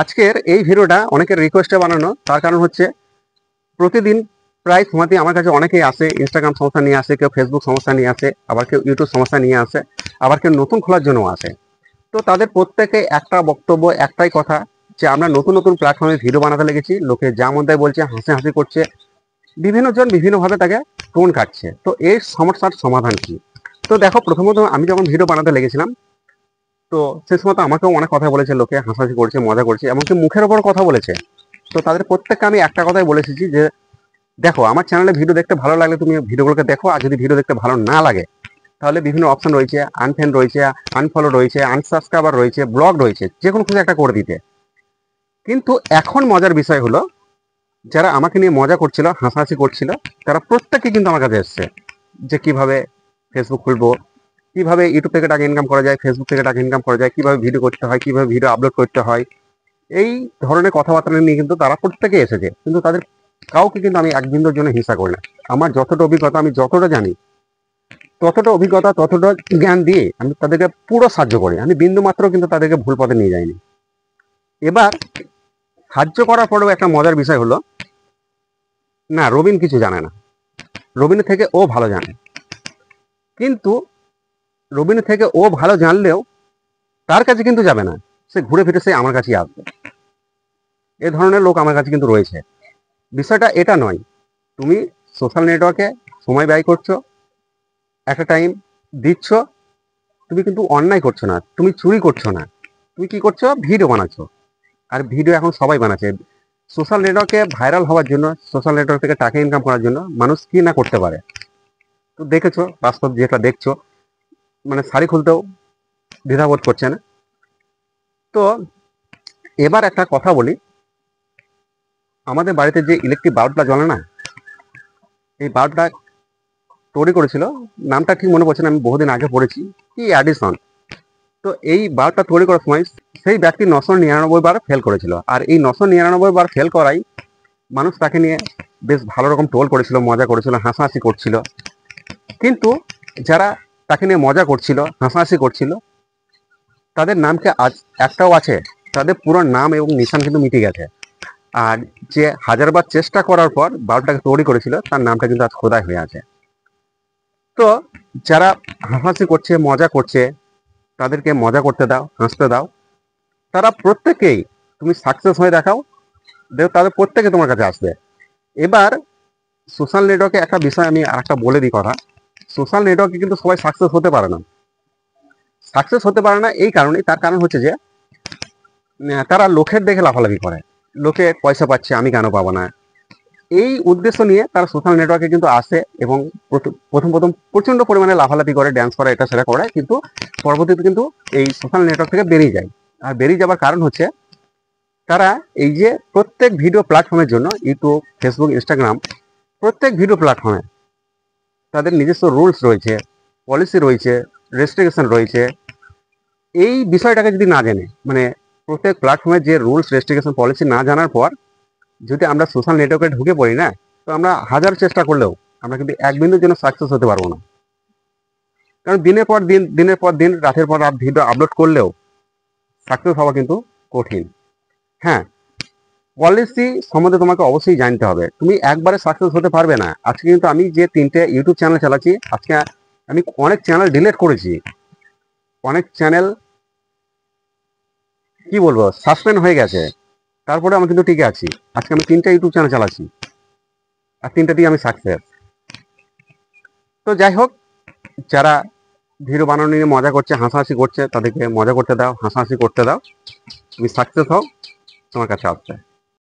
আজকের এই ভিডিওটা অনেকের রিকোয়েস্টে বানানো, তার কারণ হচ্ছে প্রতিদিন প্রায় সময়তেই আমার কাছে অনেকেই আসে, ইনস্টাগ্রাম সমস্যা নিয়ে আসে, কেউ ফেসবুক সমস্যা নিয়ে আসে, আবার কেউ ইউটিউব সমস্যা নিয়ে আসে, আবার কেউ নতুন খোলার জন্য আসে। তো তাদের প্রত্যেকে একটা বক্তব্য, একটাই কথা, যে আমরা নতুন নতুন প্ল্যাটফর্মে ভিডিও বানাতে লেগেছি, লোকে যা মন দেয় বলছে, হাসি করছে, বিভিন্ন জন বিভিন্নভাবে তাকে টোন কাটছে। তো এই সমস্যার সমাধান কি? তো দেখো, প্রথমত আমি যখন ভিডিও বানাতে লেগেছিলাম, তো সে সময় তো আমাকেও অনেক কথা বলেছে, লোকে হাসাহাসি করছে, মজা করছে, এমনকি মুখের ওপর কথা বলেছে। তো তাদের প্রত্যেককে আমি একটা কথাই বলেছি যে দেখো, আমার চ্যানেলে ভিডিও দেখতে ভালো লাগলে তুমি ভিডিওগুলোকে দেখো, আর যদি ভিডিও দেখতে ভালো না লাগে তাহলে বিভিন্ন অপশন রয়েছে, আনফ্রেন্ড রয়েছে, আনফলো রয়েছে, আনসাবস্ক্রাইবার রয়েছে, ব্লগ রয়েছে, যে কোনো কিছু একটা করে দিতে। কিন্তু এখন মজার বিষয় হলো, যারা আমাকে নিয়ে মজা করছিল, হাসাহাসি করছিল, তারা প্রত্যেকে কিন্তু আমার কাছে এসছে যে কিভাবে ফেসবুক খুলবো, কিভাবে ইউটিউব থেকে টাকা ইনকাম করা যায়, ফেসবুক থেকে টাকা ইনকাম করা যায়, কিভাবে ভিডিও করতে হয়, কিভাবে ভিডিও আপলোড করতে হয়, এই ধরনের কথাবার্তা নিয়ে কিন্তু তারা প্রত্যেকে এসেছে। কিন্তু তাদের কাউকে কিন্তু আমি এক বিন্দুর জন্য হিংসা করি না। আমার যতটা অভিজ্ঞতা, আমি যতটা জানি, ততটা অভিজ্ঞতা, ততটা জ্ঞান দিয়ে আমি তাদেরকে পুরো সাহায্য করি। আমি বিন্দু মাত্র কিন্তু তাদেরকে ভুল পথে নিয়ে যাইনি। এবার সাহায্য করার পরেও একটা মজার বিষয় হলো, না, রবিন কিছু জানে না, রবিনের থেকে ও ভালো জানে। কিন্তু রবিনের থেকে ও ভালো জানলেও তার কাছে কিন্তু যাবে না, সে ঘুরে ফিরে সে আমার কাছেই আসবে। এ ধরনের লোক আমার কাছে কিন্তু রয়েছে। বিষয়টা এটা নয়, তুমি সোশ্যাল নেটওয়ার্কে সময় ব্যয় করছো, একটা টাইম দিচ্ছ, তুমি কিন্তু অন্যায় করছো না, তুমি চুরি করছো না, তুমি কি করছো? ভিডিও বানাচ্ছো। আর ভিডিও এখন সবাই বানাচ্ছে সোশ্যাল নেটওয়ার্কে ভাইরাল হওয়ার জন্য, সোশ্যাল নেটওয়ার্ক থেকে টাকা ইনকাম করার জন্য মানুষ কি না করতে পারে। তো দেখেছো, বাস্তব যেটা দেখছো, মানে শাড়ি খুলতেও দ্বিধাবোধ করছে না। তো এবার একটা কথা বলি, আমাদের বাড়িতে যে ইলেকট্রিক বাল্বটা জ্বলে না, এই বাল্বটা তৈরি করেছিল, নামটা ঠিক মনে পড়ছে না, আমি বহুদিন আগে পড়েছি, কি অ্যাডিসন। তো এই বাল্বটা তৈরি করার সময় সেই ব্যক্তি 999 বার ফেল করেছিল। আর এই 999 বার ফেল করাই মানুষ তাকে নিয়ে বেশ ভালো রকম টোল করেছিল, মজা করেছিল, হাসাহাসি করছিল। কিন্তু যারা তাকে নিয়ে মজা করছিল, হাসাহাসি করছিল, তাদের নামকে আজ একটাও আছে, তাদের পুরো নাম এবং নিশান কিন্তু মিটে গেছে। আর যে হাজারবার চেষ্টা করার পর বাল্বটাকে তৈরি করেছিল, তার নামটা কিন্তু আজ খোদাই হয়ে আছে। তো যারা হাসাহাসি করছে, মজা করছে, তাদেরকে মজা করতে দাও, হাসতে দাও। তারা প্রত্যেকেই, তুমি সাকসেস হয়ে দেখাও, দেখো তাদের প্রত্যেকে তোমার কাছে আসবে। এবার সোশ্যাল নেটওয়ার্কে একটা বিষয় আমি আর একটা বলে দিই কথা, সোশ্যাল নেটওয়ার্কে কিন্তু সবাই সাকসেস হতে পারে না। সাকসেস হতে পারে না এই কারণেই, তার কারণ হচ্ছে যে তারা লোকের দেখে লাফালাফি করে, লোকে পয়সা পাচ্ছে, আমি কেন পাবো না, এই উদ্দেশ্য নিয়ে তারা সোশ্যাল নেটওয়ার্কে কিন্তু আসে এবং প্রথম প্রথম প্রচন্ড পরিমাণে লাফালাফি করে, ড্যান্স করে, এটা সেটা করে, কিন্তু পরবর্তীতে কিন্তু এই সোশ্যাল নেটওয়ার্ক থেকে বেরিয়ে যায়। আর বেরিয়ে যাবার কারণ হচ্ছে, তারা এই যে প্রত্যেক ভিডিও প্ল্যাটফর্মের জন্য, ইউটিউব, ফেসবুক, ইনস্টাগ্রাম, প্রত্যেক ভিডিও প্ল্যাটফর্মে তাদের নিজস্ব রুলস রয়েছে, পলিসি রয়েছে, রেস্ট্রিকশন রয়েছে। এই বিষয়টাকে যদি না জানে, মানে প্রত্যেক প্ল্যাটফর্মের যে রুলস, রেস্ট্রিকশন, পলিসি না জানার পর যদি আমরা সোশ্যাল নেটওয়ার্কে ঢুকে পড়ি না, তো আমরা হাজার চেষ্টা করলেও আমরা কিন্তু এক বিন্দুর জন্য সাকসেস হতে পারবো না। কারণ দিনের পর দিন, দিনের পর দিন, রাতের পর রাত ভিডিও আপলোড করলেও সাকসেস হওয়া কিন্তু কঠিন। হ্যাঁ, পলিসি সম্বন্ধে তোমাকে অবশ্যই জানতে হবে, তুমি একবারে সাকসেস হতে পারবে না। আজকে কিন্তু আমি যে 3টে ইউটিউব চ্যানেল চালাচ্ছি, আজকে আমি অনেক চ্যানেল ডিলিট করেছি, অনেক চ্যানেল কি বলবো সাসপেন্ড হয়ে গেছে, তারপরে আমি কিন্তু টিকে আছি। আজকে আমি 3টে ইউটিউব চ্যানেল চালাচ্ছি, আর 3টেতেই আমি সাকসেস। তো যাই হোক, যারা ভিডিও বানানো নিয়ে মজা করছে, হাসাহাসি করছে, তাদেরকে মজা করতে দাও, হাসাহাসি করতে দাও, তুমি সাকসেস হও, তোমার কাছে আসবে।